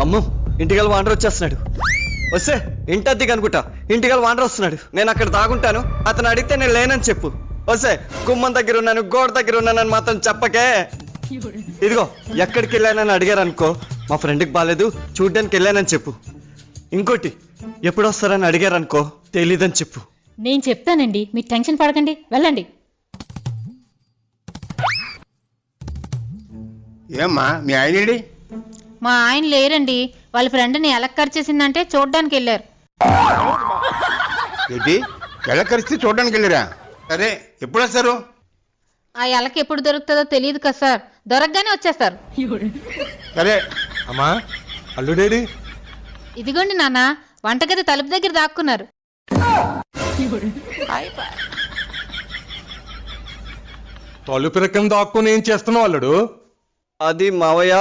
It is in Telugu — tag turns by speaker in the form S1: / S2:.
S1: అమ్మో ఇంటికి వాండర్ వచ్చేస్తున్నాడు. వస్తే ఇంటద్ది కనుకుంటా. ఇంటికి వాండర్ వస్తున్నాడు. నేను అక్కడ దాగుంటాను. అతను అడిగితే నేను లేనని చెప్పు. వస్తే గుమ్మం దగ్గర ఉన్నాను, గోడ దగ్గర ఉన్నానని మాత్రం చెప్పకే. ఇదిగో ఎక్కడికి వెళ్ళానని అడిగారు అనుకో, మా ఫ్రెండ్కి బాగాలేదు చూడ్డానికి వెళ్ళానని చెప్పు. ఇంకోటి ఎప్పుడు వస్తారని అడిగారు అనుకో, తెలీదని చెప్పు.
S2: నేను చెప్తానండి, మీరు టెన్షన్ పడకండి, వెళ్ళండి.
S3: ఏమ్మా మీ ఆయనేడి?
S2: మా ఆయన లేరండి, వాళ్ళ ఫ్రెండ్ని ఎలా ఖర్చేసిందంటే చూడ్డానికి వెళ్ళారు.
S3: ఏంటి ఎలా కలిసి చూడడానికి వెళ్ళారా? సరే ఎప్పుడు వస్తారు?
S2: ఆ ఎలకి ఎప్పుడు దొరుకుతుందో తెలియదు కదా సార్, దొరకగానే వచ్చేస్తారు.
S3: సరే.
S4: అమ్మా అల్లుడేడి?
S2: ఇదిగోండి నాన్న, వంటగది తలుపు దగ్గర దాక్కున్నారు.
S4: తలుపు రకం దాక్కుని ఏం చేస్తున్నావు అల్లుడు?
S1: అది మావయ్య